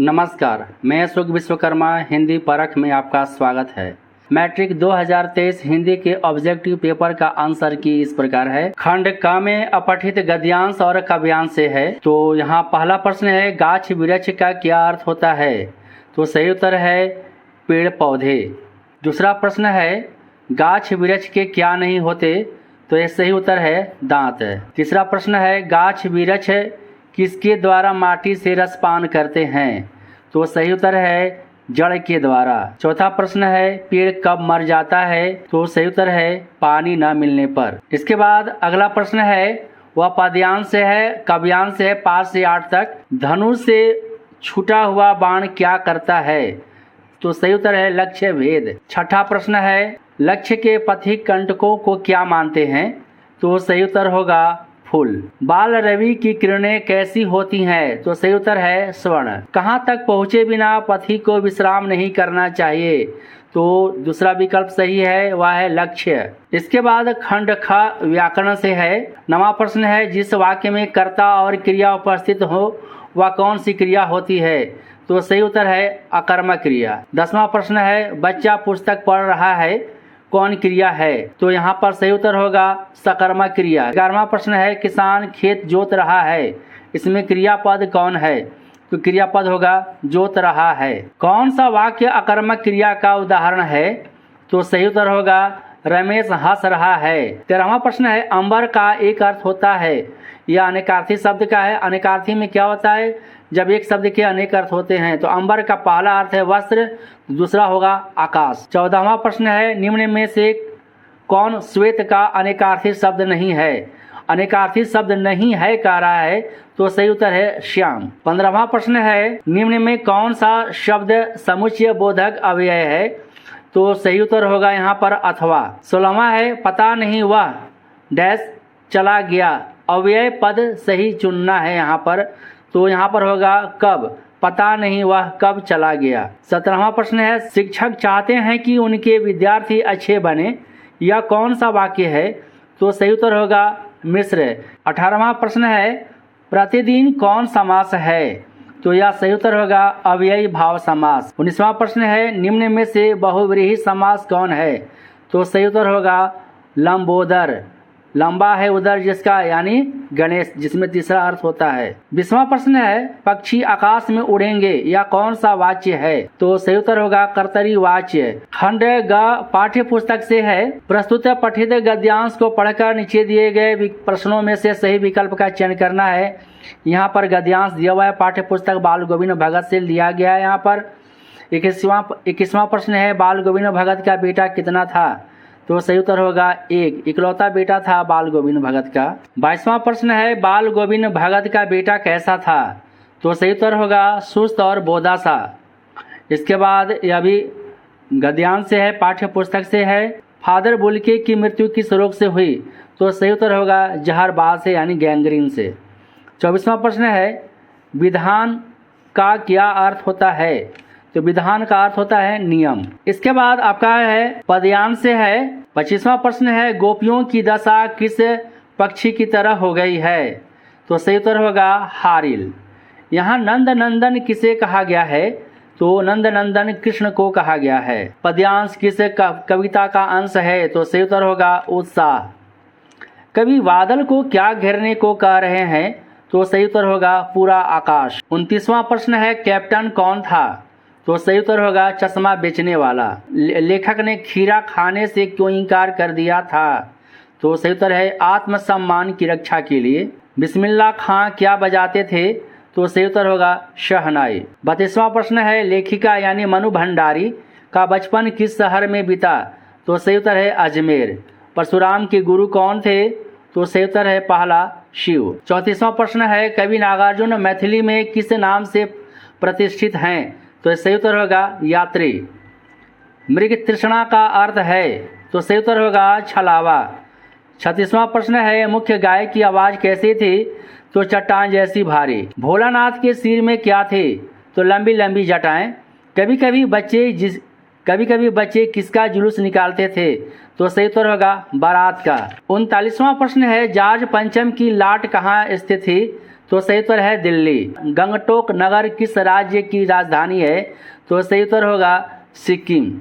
नमस्कार, मैं सुख विश्वकर्मा हिंदी परख में आपका स्वागत है। मैट्रिक 2023 हिंदी के ऑब्जेक्टिव पेपर का आंसर की इस प्रकार है। खंड क में अपठित गद्यांश और काव्यांश से है। तो यहाँ पहला प्रश्न है, गाछ वृक्ष का क्या अर्थ होता है? तो सही उत्तर है पेड़ पौधे। दूसरा प्रश्न है, गाछ वृक्ष के क्या नहीं होते? तो यह सही उत्तर है दांत। तीसरा प्रश्न है, गाछ वृक्ष किसके द्वारा माटी से रसपान करते हैं? तो सही उत्तर है जड़ के द्वारा। चौथा प्रश्न है, पेड़ कब मर जाता है? तो सही उत्तर है पानी न मिलने पर। इसके बाद अगला प्रश्न है, वह पद्यांश से है, काव्यांश से है 5 से 8 तक। धनुष से छूटा हुआ बाण क्या करता है? तो सही उत्तर है लक्ष्य भेद। छठा प्रश्न है, लक्ष्य के पथिक कंटकों को क्या मानते हैं? तो सही उत्तर होगा फूल। बाल रवि की किरणें कैसी होती हैं? तो सही उत्तर है स्वर्ण। कहाँ तक पहुँचे बिना पथिक को विश्राम नहीं करना चाहिए? तो दूसरा विकल्प सही है, वह है लक्ष्य। इसके बाद खंड ख व्याकरण से है। 9वां प्रश्न है, जिस वाक्य में कर्ता और क्रिया उपस्थित हो वह कौन सी क्रिया होती है? तो सही उत्तर है अकर्मक क्रिया। 10वां प्रश्न है, बच्चा पुस्तक पढ़ रहा है, कौन क्रिया है? तो यहाँ पर सही उत्तर होगा सकर्मक क्रिया। 11वां प्रश्न है, किसान खेत जोत रहा है, इसमें क्रियापद कौन है? तो क्रियापद होगा जोत रहा है। कौन सा वाक्य अकर्मक क्रिया का उदाहरण है? तो सही उत्तर होगा रमेश हंस रहा है। 13वां प्रश्न है, अंबर का एक अर्थ होता है, यह अनेकार्थी शब्द का है। अनेकार्थी में क्या होता है? जब एक शब्द के अनेक अर्थ होते हैं। तो अंबर का पहला अर्थ है वस्त्र, दूसरा होगा आकाश। 14वां प्रश्न है, निम्न में से कौन श्वेत का अनेकार्थी शब्द नहीं है? अनेकार्थी शब्द नहीं है कह रहा है, तो सही उत्तर है श्याम। 15वां प्रश्न है, निम्न में कौन सा शब्द समुच्चय बोधक अव्यय है? तो सही उत्तर होगा यहाँ पर अथवा। 16वां है, पता नहीं वह डैश चला गया, अव्यय पद सही चुनना है यहाँ पर। तो यहाँ पर होगा कब, पता नहीं वह कब चला गया। 17वां प्रश्न है, शिक्षक चाहते हैं कि उनके विद्यार्थी अच्छे बने, यह कौन सा वाक्य है? तो सही उत्तर होगा मिश्र। 18वां प्रश्न है, प्रतिदिन कौन समास है? तो यह सही उत्तर होगा अव्ययी भाव समास। 19वां प्रश्न है, निम्न में से बहुव्रीहि समास कौन है? तो सही उत्तर होगा लंबोदर। लंबा है उदर जिसका, यानी गणेश, जिसमें तीसरा अर्थ होता है। 20वां प्रश्न है, पक्षी आकाश में उड़ेंगे, यह कौन सा वाच्य है? तो सही उत्तर होगा कर्तरी वाच्य। खंड ग पाठ्य पुस्तक से है। प्रस्तुत पठित गद्यांश को पढ़कर नीचे दिए गए प्रश्नों में से सही विकल्प का चयन करना है। यहाँ पर गद्यांश दिया हुआ है, पाठ्य पुस्तक बाल गोविंद भगत से लिया गया है। यहाँ पर 21वां प्रश्न है, बाल गोविंद भगत का बेटा कितना था? तो सही उत्तर होगा एक, इकलौता बेटा था बाल गोविंद भगत का। 22वां प्रश्न है, बाल गोविंद भगत का बेटा कैसा था? तो सही उत्तर होगा सुस्त और बोधा सा। इसके बाद यह भी गद्यांश से है, पाठ्य पुस्तक से है। फादर बुल्के की मृत्यु किस रोग से हुई? तो सही उत्तर होगा जहरबाद से, यानी गैंग्रीन से। 24वां प्रश्न है, विधान का क्या अर्थ होता है? तो विधान का अर्थ होता है नियम। इसके बाद आपका है पद्यांश से है। 25वां प्रश्न है, गोपियों की दशा किस पक्षी की तरह हो गई है? तो सही उत्तर होगा हारिल। यहाँ नंद नंदन किसे कहा गया है? तो नंद नंदन कृष्ण को कहा गया है। पद्यांश किस कविता का अंश है? तो सही उत्तर होगा उत्साह। कवि बादल को क्या घेरने को कह रहे हैं? तो सही उत्तर होगा पूरा आकाश। 29वां प्रश्न है, कैप्टन कौन था? तो सही उत्तर होगा चश्मा बेचने वाला। लेखक ने खीरा खाने से क्यों इनकार कर दिया था? तो सही उत्तर है आत्मसम्मान की रक्षा के लिए। बिस्मिल्लाह खां क्या बजाते थे? तो सही उत्तर होगा शहनाई। 32वां प्रश्न है, लेखिका यानी मनु भंडारी का बचपन किस शहर में बीता? तो सही उत्तर है अजमेर। परशुराम के गुरु कौन थे? तो सही उत्तर है पहला शिव। 34वां प्रश्न है, कवि नागार्जुन मैथिली में किस नाम से प्रतिष्ठित हैं? तो सही उत्तर होगा यात्री। मृग तृष्णा का अर्थ है? तो सही उत्तर होगा छलावा। 36वां प्रश्न है, मुख्य गाय की आवाज कैसी थी? तो चट्टान जैसी भारी। भोलानाथ के सिर में क्या थे? तो लंबी लंबी जटाएं। कभी कभी बच्चे किसका जुलूस निकालते थे? तो सही उत्तर होगा बारात का। 39वां प्रश्न है, जार्ज पंचम की लाट कहाँ स्थित थी? तो सही उत्तर है दिल्ली। गंगटोक नगर किस राज्य की राजधानी है? तो सही उत्तर होगा सिक्किम।